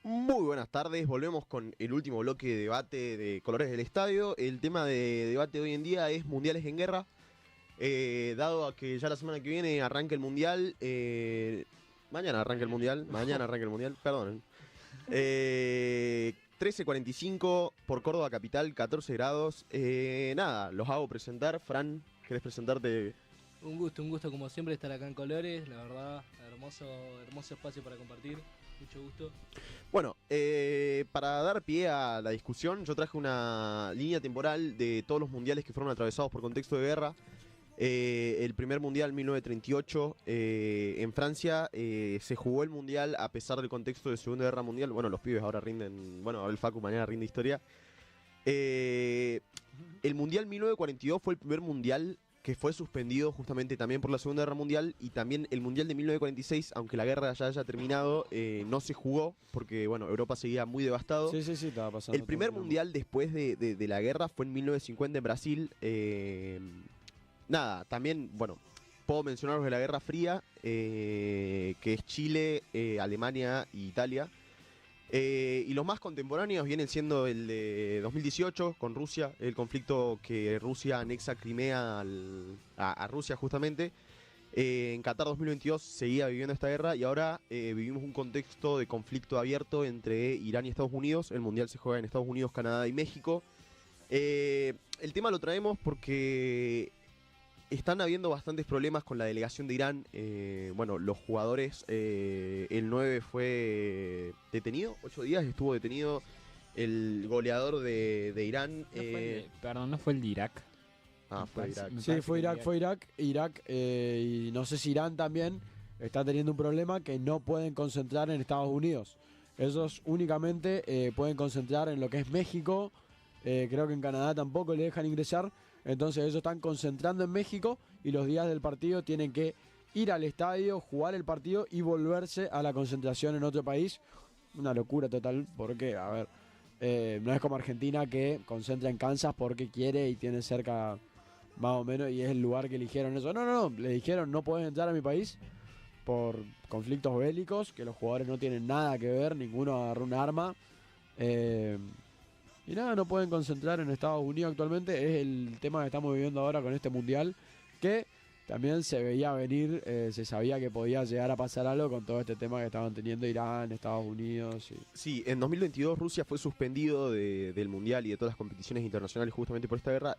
Muy buenas tardes, volvemos con el último bloque de debate de Colores del Estadio. El tema de debate de hoy en día es mundiales en guerra. Dado a que ya la semana que viene arranca el mundial, mañana arranca el mundial, perdonen. 13:45 por Córdoba Capital, 14 grados. Nada, los hago presentar. Fran, ¿querés presentarte? Un gusto como siempre estar acá en Colores, la verdad, hermoso espacio para compartir, mucho gusto. Bueno, para dar pie a la discusión, yo traje una línea temporal de todos los mundiales que fueron atravesados por contexto de guerra. El primer mundial 1938 en Francia se jugó el mundial a pesar del contexto de Segunda Guerra Mundial. Bueno, los pibes ahora rinden, bueno, ahora el Facu mañana rinde historia. El mundial 1942 fue el primer mundial que fue suspendido justamente también por la Segunda Guerra Mundial, y también el mundial de 1946, aunque la guerra ya haya terminado, no se jugó porque, bueno, Europa seguía muy devastado. Sí, estaba pasando. El primer mundial después de la guerra fue en 1950 en Brasil. Nada, también, bueno, puedo mencionaros de la Guerra Fría, que es Chile, Alemania e Italia. Y los más contemporáneos vienen siendo el de 2018 con Rusia, el conflicto que Rusia anexa Crimea a Rusia justamente. En Qatar 2022 seguía viviendo esta guerra, y ahora vivimos un contexto de conflicto abierto entre Irán y Estados Unidos. El mundial se juega en Estados Unidos, Canadá y México. El tema lo traemos porque están habiendo bastantes problemas con la delegación de Irán. Bueno, los jugadores, el 9 fue detenido, 8 días estuvo detenido el goleador de Irán. No fue el de Irak. Fue Irak. Sí, fue Irak. Y no sé si Irán también está teniendo un problema que no pueden concentrar en Estados Unidos. Ellos únicamente pueden concentrar en lo que es México. Creo que en Canadá tampoco le dejan ingresar. Entonces ellos están concentrando en México, y los días del partido tienen que ir al estadio, jugar el partido y volverse a la concentración en otro país. Una locura total, porque, a ver, no es como Argentina, que concentra en Kansas porque quiere y tiene cerca más o menos, y es el lugar que eligieron eso. No, le dijeron: no podés entrar a mi país por conflictos bélicos, que los jugadores no tienen nada que ver, ninguno agarró un arma. Y nada, no pueden concentrar en Estados Unidos actualmente. Es el tema que estamos viviendo ahora con este mundial, que también se veía venir, se sabía que podía llegar a pasar algo con todo este tema que estaban teniendo Irán, Estados Unidos. Sí, en 2022 Rusia fue suspendido del mundial y de todas las competiciones internacionales justamente por esta guerra.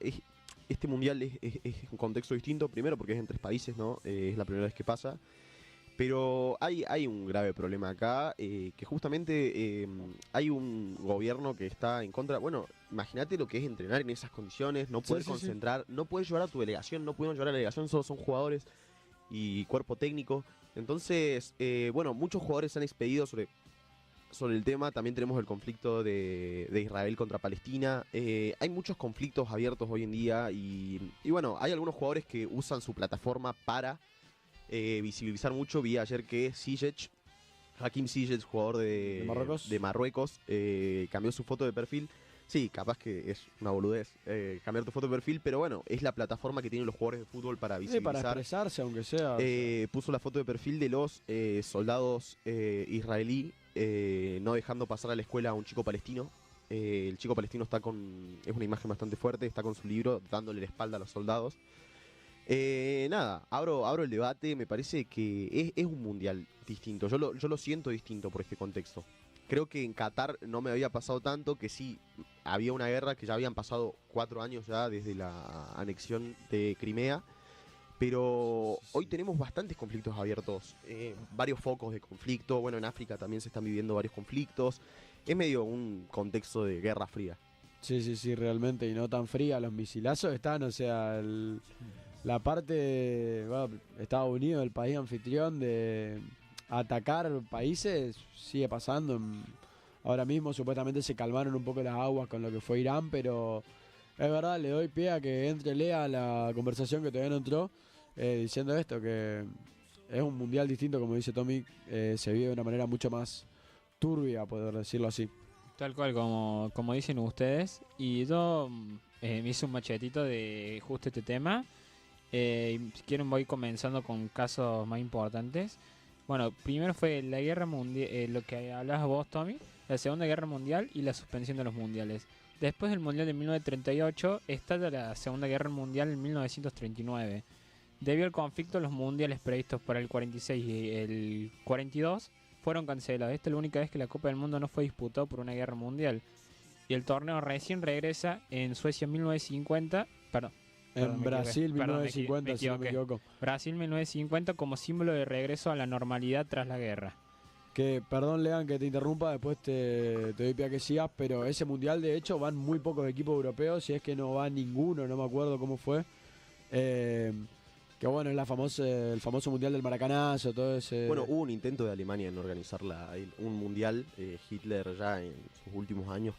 Este mundial es un contexto distinto, primero porque es en 3 países, ¿no? Es la primera vez que pasa. Pero hay un grave problema acá, que justamente hay un gobierno que está en contra. Bueno, imagínate lo que es entrenar en esas condiciones, no poder concentrar, no puedes llevar a tu delegación, no pudieron llevar a la delegación, solo son jugadores y cuerpo técnico. Entonces, bueno, muchos jugadores se han expedido sobre el tema. También tenemos el conflicto de Israel contra Palestina. Hay muchos conflictos abiertos hoy en día, y bueno, hay algunos jugadores que usan su plataforma para visibilizar mucho. Vi ayer que Hakim Ziyech, jugador de Marruecos, cambió su foto de perfil. Sí, capaz que es una boludez cambiar tu foto de perfil, pero bueno, es la plataforma que tienen los jugadores de fútbol para visibilizar. Para expresarse, aunque sea. Puso la foto de perfil de los soldados israelí, no dejando pasar a la escuela a un chico palestino. El chico palestino es una imagen bastante fuerte, está con su libro dándole la espalda a los soldados. Nada, abro el debate. Me parece que es un mundial distinto. Yo lo siento distinto por este contexto. Creo que en Qatar no me había pasado tanto, que sí, había una guerra, que ya habían pasado 4 años ya desde la anexión de Crimea. Pero hoy tenemos bastantes conflictos abiertos, varios focos de conflicto. Bueno, en África también se están viviendo varios conflictos. Es medio un contexto de guerra fría. Sí, realmente, y no tan fría. Los misilazos están, o sea, la parte, bueno, Estados Unidos, el país anfitrión, de atacar países, sigue pasando. Ahora mismo supuestamente se calmaron un poco las aguas con lo que fue Irán, pero es verdad, le doy pie a que entre Lea la conversación, que todavía no entró, diciendo esto, que es un mundial distinto, como dice Tommy. Se vive de una manera mucho más turbia, poder decirlo así. Tal cual, como dicen ustedes. Y yo me hice un machetito de justo este tema. Si quieren voy comenzando con casos más importantes. Bueno, primero fue la guerra mundial, lo que hablabas vos, Tommy, la Segunda Guerra Mundial y la suspensión de los mundiales. Después del Mundial de 1938 estalla la Segunda Guerra Mundial en 1939. Debido al conflicto, los mundiales previstos para el 46 y el 42 fueron cancelados. Esta es la única vez que la Copa del Mundo no fue disputada por una guerra mundial. Y el torneo recién regresa en Suecia en 1950, perdón, En Brasil, Perdón, 1950, si no me equivoco. Brasil 1950 como símbolo de regreso a la normalidad tras la guerra. Que, perdón, Lean, que te interrumpa, después te doy pie a que sigas, pero ese mundial, de hecho, van muy pocos equipos europeos, si es que no va ninguno, no me acuerdo cómo fue. Que bueno, es el famoso mundial del Maracanazo, todo ese... Bueno, hubo un intento de Alemania en organizar un mundial. Hitler ya en sus últimos años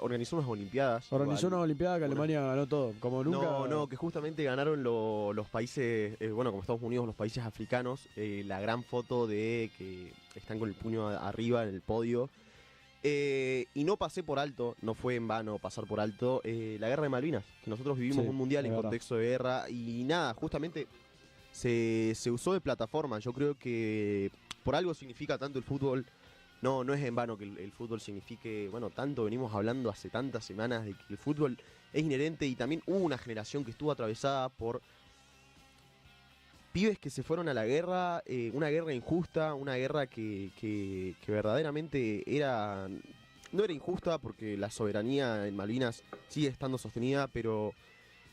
organizó unas olimpiadas. Organizó igual. una olimpiada que Una- Alemania ganó todo, como nunca... No, que justamente ganaron los países, bueno, como Estados Unidos, los países africanos, la gran foto de que están con el puño arriba en el podio. Y no pasé por alto, no fue en vano pasar por alto, la guerra de Malvinas, que nosotros vivimos Sí, un mundial es en verdad. contexto de guerra y nada, justamente se usó de plataforma. Yo creo que por algo significa tanto el fútbol. No es en vano que el fútbol signifique, bueno, tanto venimos hablando hace tantas semanas de que el fútbol es inherente y también hubo una generación que estuvo atravesada por pibes que se fueron a la guerra, una guerra injusta, una guerra que verdaderamente no era injusta porque la soberanía en Malvinas sigue estando sostenida, pero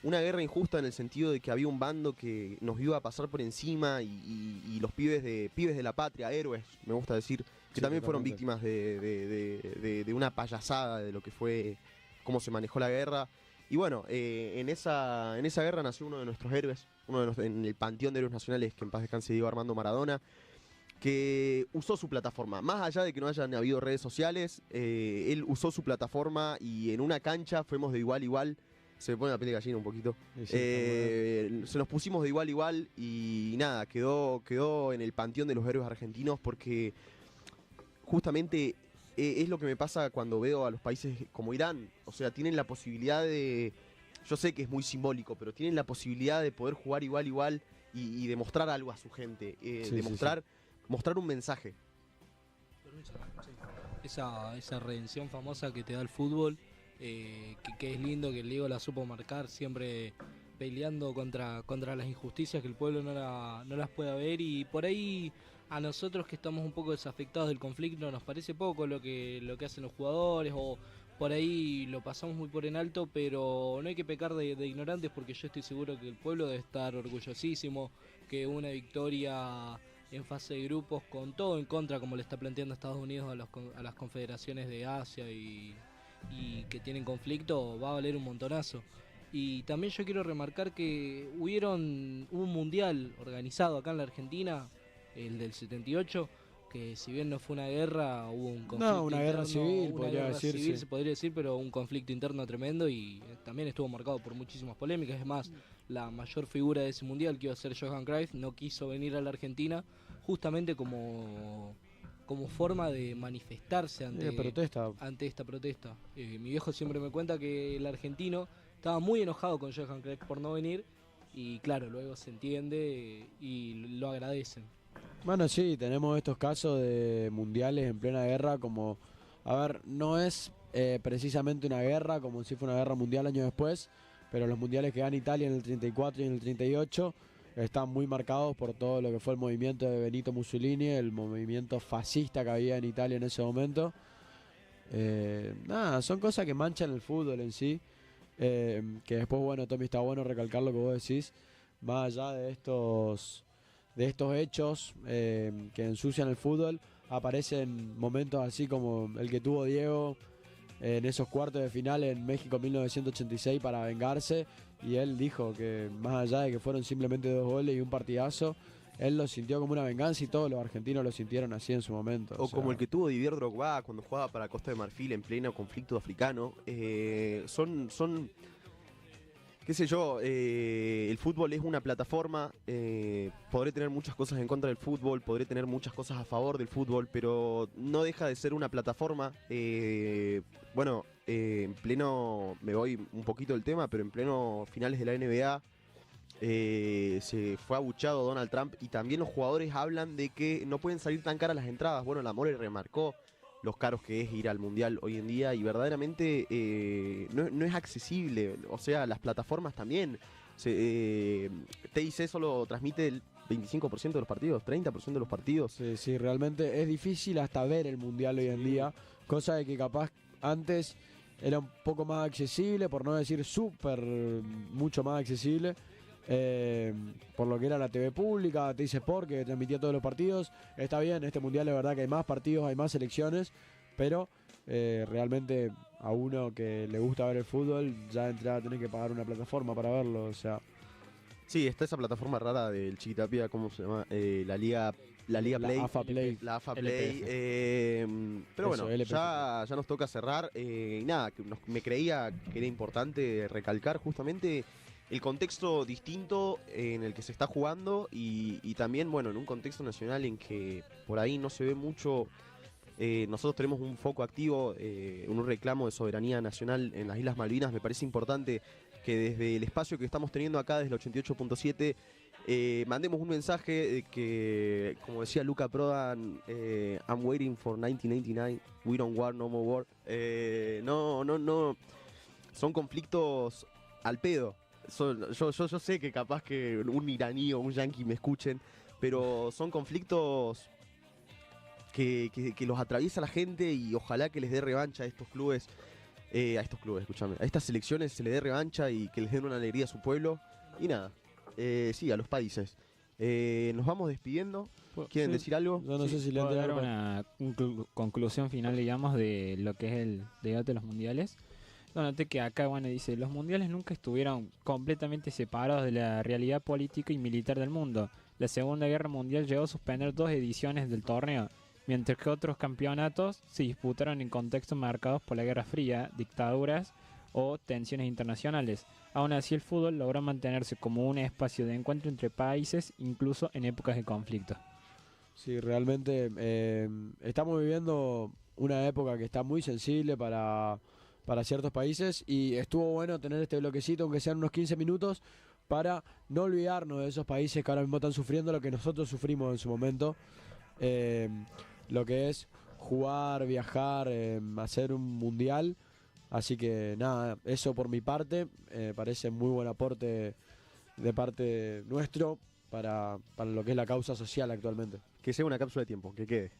una guerra injusta en el sentido de que había un bando que nos iba a pasar por encima y los pibes de la patria, héroes, me gusta decir, que Sí, también fueron totalmente. víctimas de una payasada de lo que fue, cómo se manejó la guerra. Y bueno, en esa guerra nació uno de nuestros héroes, en el panteón de héroes nacionales, que en paz descanse Diego Armando Maradona, que usó su plataforma. Más allá de que no hayan habido redes sociales, él usó su plataforma y en una cancha fuimos de igual a igual. Se me pone la piel de gallina un poquito. Y sí, está muy Se nos pusimos de igual a igual y nada, quedó en el panteón de los héroes argentinos porque justamente es lo que me pasa cuando veo a los países como Irán. O sea, tienen la posibilidad de... Yo sé que es muy simbólico, pero tienen la posibilidad de poder jugar igual a igual y demostrar algo a su gente. Sí, Mostrar un mensaje. Esa redención famosa que te da el fútbol, que es lindo, que el Diego la supo marcar, siempre peleando contra las injusticias, que el pueblo no las pueda ver, y por ahí a nosotros que estamos un poco desafectados del conflicto nos parece poco lo que hacen los jugadores, o por ahí lo pasamos muy por en alto, pero no hay que pecar de ignorantes, porque yo estoy seguro que el pueblo debe estar orgullosísimo, que una victoria en fase de grupos con todo en contra, como le está planteando Estados Unidos a las confederaciones de Asia y que tienen conflicto, va a valer un montonazo. Y también yo quiero remarcar que hubo un mundial organizado acá en la Argentina, el del 78, que si bien no fue una guerra, hubo un conflicto No, una guerra interno, civil, una podría guerra decirse. civil, se podría decir, pero un conflicto interno tremendo, y también estuvo marcado por muchísimas polémicas. Es más, la mayor figura de ese mundial, que iba a ser Johan Cruyff, no quiso venir a la Argentina justamente como forma de manifestarse protesta. ante esta protesta. Mi viejo siempre me cuenta que el argentino estaba muy enojado con Johan Cruyff por no venir, y claro, luego se entiende y lo agradecen. Bueno, sí, tenemos estos casos de mundiales en plena guerra como... A ver, no es precisamente una guerra como si fuera una guerra mundial años después, pero los mundiales que gana Italia en el 34 y en el 38 están muy marcados por todo lo que fue el movimiento de Benito Mussolini, el movimiento fascista que había en Italia en ese momento. Nada, son cosas que manchan el fútbol en sí, que después, bueno, Tommy, está bueno recalcar lo que vos decís, más allá de estos hechos que ensucian el fútbol, aparecen momentos así como el que tuvo Diego en esos cuartos de final en México 1986 para vengarse, y él dijo que más allá de que fueron simplemente 2 goles y un partidazo, él lo sintió como una venganza y todos los argentinos lo sintieron así en su momento. O como el que tuvo Didier Drogba cuando jugaba para Costa de Marfil en pleno conflicto africano. Son qué sé yo, el fútbol es una plataforma, podré tener muchas cosas en contra del fútbol, podré tener muchas cosas a favor del fútbol, pero no deja de ser una plataforma. En pleno, me voy un poquito del tema, pero en pleno finales de la NBA, se fue abucheado Donald Trump y también los jugadores hablan de que no pueden salir tan caras las entradas. Bueno, la Mole remarcó los caros que es ir al Mundial hoy en día y verdaderamente no es accesible. O sea, las plataformas también. TIC solo transmite el 25% de los partidos, 30% de los partidos. Sí, sí, realmente es difícil hasta ver el Mundial hoy en día, cosa de que capaz antes era un poco más accesible, por no decir mucho más accesible, por lo que era la TV pública, TIC Sport, que transmitía todos los partidos. Está bien, este Mundial es verdad que hay más partidos, hay más selecciones, pero realmente a uno que le gusta ver el fútbol, ya de entrada tenés que pagar una plataforma para verlo, o sea... Sí, está esa plataforma rara del Chiquitapia, ¿cómo se llama? La Liga Play. AFA Play. La AFA Play. Pero Eso, bueno, ya nos toca cerrar. Y nada, me creía que era importante recalcar justamente el contexto distinto en el que se está jugando y también, bueno, en un contexto nacional en que por ahí no se ve mucho. Nosotros tenemos un foco activo, un reclamo de soberanía nacional en las Islas Malvinas. Me parece importante que desde el espacio que estamos teniendo acá, desde el 88.7, mandemos un mensaje de que, como decía Luca Prodan, I'm waiting for 1999, we don't war, no more war. No, son conflictos al pedo. Yo sé que capaz que un iraní o un yanqui me escuchen, pero son conflictos que los atraviesa la gente y ojalá que les dé revancha a estos clubes. Escúchame, a estas selecciones se le dé revancha y que les den una alegría a su pueblo. Y nada, sí, a los países. Nos vamos despidiendo. ¿Quieren decir algo? Yo no sé si le ¿Puedo dar han una conclusión final, digamos, de lo que es el debate de los mundiales? Noté que acá, bueno, dice, los mundiales nunca estuvieron completamente separados de la realidad política y militar del mundo. La Segunda Guerra Mundial llegó a suspender 2 ediciones del torneo, mientras que otros campeonatos se disputaron en contextos marcados por la Guerra Fría, dictaduras o tensiones internacionales. Aún así, el fútbol logró mantenerse como un espacio de encuentro entre países, incluso en épocas de conflicto. Sí, realmente estamos viviendo una época que está muy sensible para ciertos países y estuvo bueno tener este bloquecito, aunque sean unos 15 minutos, para no olvidarnos de esos países que ahora mismo están sufriendo lo que nosotros sufrimos en su momento. Lo que es jugar, viajar, hacer un mundial. Así que nada, eso por mi parte, parece muy buen aporte de parte nuestro para lo que es la causa social actualmente. Que sea una cápsula de tiempo, que quede.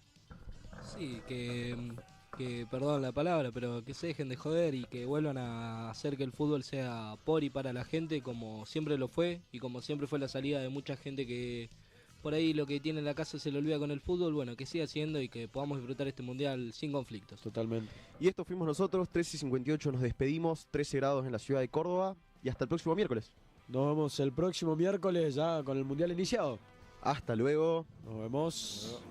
Sí, que perdón la palabra, pero que se dejen de joder y que vuelvan a hacer que el fútbol sea por y para la gente como siempre lo fue y como siempre fue la salida de mucha gente que por ahí lo que tiene en la casa se le olvida con el fútbol. Bueno, que siga siendo y que podamos disfrutar este mundial sin conflictos. Totalmente. Y esto fuimos nosotros, 13:58 nos despedimos, 13 grados en la ciudad de Córdoba y hasta el próximo miércoles. Nos vemos el próximo miércoles ya con el mundial iniciado. Hasta luego. Nos vemos.